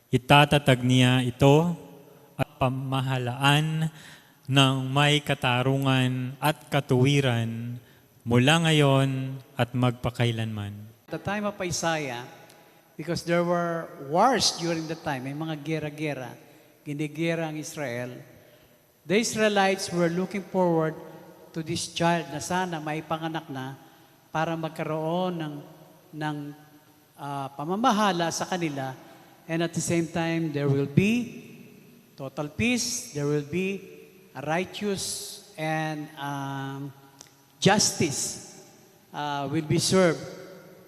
Itatatag niya ito at pamahalaan ng may katarungan at katuwiran mula ngayon at magpakailanman. At the time of Isaiah, because there were wars during the time, may mga gera-gera, ginigera ang Israel, the Israelites were looking forward to this child na sana maipanganak na para magkaroon ng pamamahala sa kanila, and at the same time, there will be total peace, there will be a righteous and justice will be served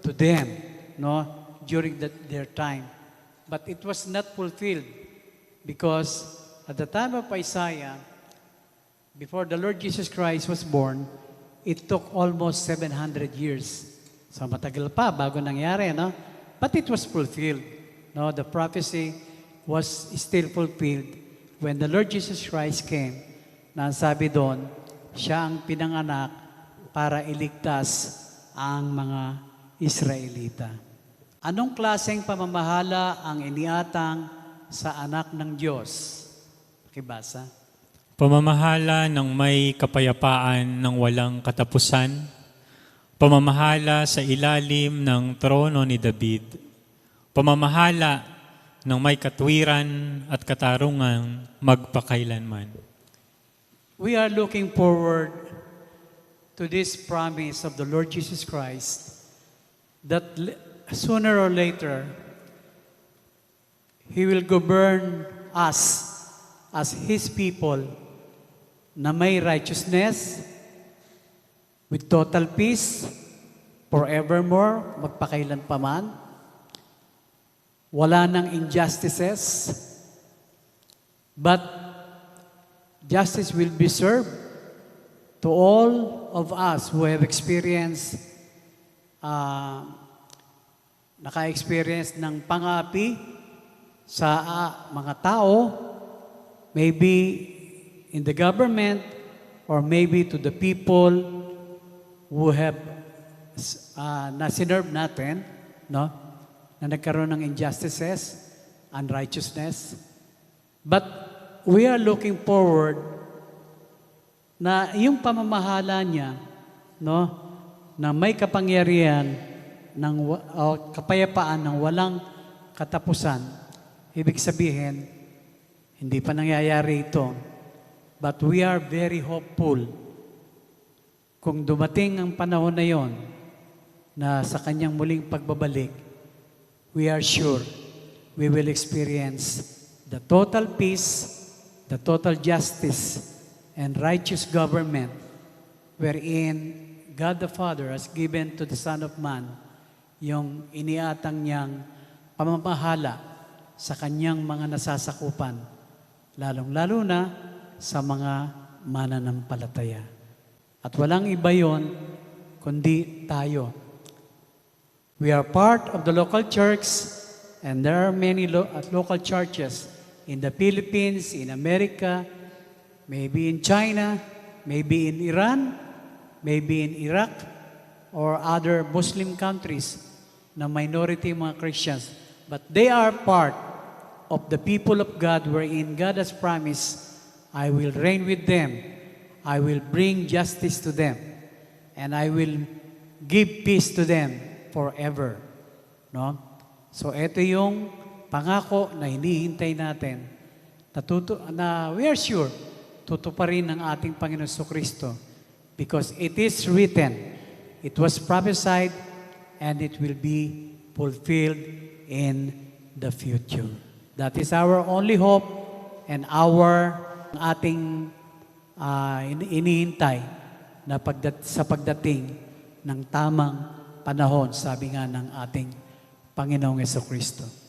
to them, no, during their time. But it was not fulfilled because at the time of Isaiah, before the Lord Jesus Christ was born, it took almost 700 years. So matagal pa bago nangyari, no? But it was fulfilled. No, the prophecy was still fulfilled when the Lord Jesus Christ came. Na sabi doon, siya ang pinanganak para iligtas ang mga Israelita. Anong klaseng pamamahala ang iniatang sa anak ng Diyos? Pakibasa. Pamamahala ng may kapayapaan ng walang katapusan, pamamahala sa ilalim ng trono ni David, pamamahala ng may katwiran at katarungan magpakailanman. We are looking forward to this promise of the Lord Jesus Christ that sooner or later, He will govern us as His people na may righteousness, with total peace, forevermore, magpakailan pa man. Wala nang injustices, but justice will be served to all of us who have experienced, naka-experience ng pangapi sa mga tao, maybe in the government or maybe to the people who have na-sinerve natin, no? Na nagkaroon ng injustices, unrighteousness. But we are looking forward na yung pamamahala niya, no, na may kapangyarihan ng kapayapaan ng walang katapusan. Ibig sabihin, hindi pa nangyayari ito. But we are very hopeful kung dumating ang panahon na yon na sa kanyang muling pagbabalik, we are sure we will experience the total peace, the total justice, and righteous government wherein God the Father has given to the Son of Man yung iniatang niyang pamamahala sa kanyang mga nasasakupan, lalong-lalo na sa mga mananampalataya. At walang iba yon kundi tayo. We are part of the local church, and there are many local churches in the Philippines, in America, maybe in China, maybe in Iran, maybe in Iraq, or other Muslim countries na minority mga Christians. But they are part of the people of God wherein God has promised, I will reign with them, I will bring justice to them, and I will give peace to them forever. No? So ito yung pangako na hinihintay natin na we are sure tutuparin ng ating Panginoon Jesucristo because it is written, it was prophesied, and it will be fulfilled in the future. That is our only hope and ating inihintay na sa pagdating ng tamang panahon, sabi nga ng ating Panginoong Jesucristo.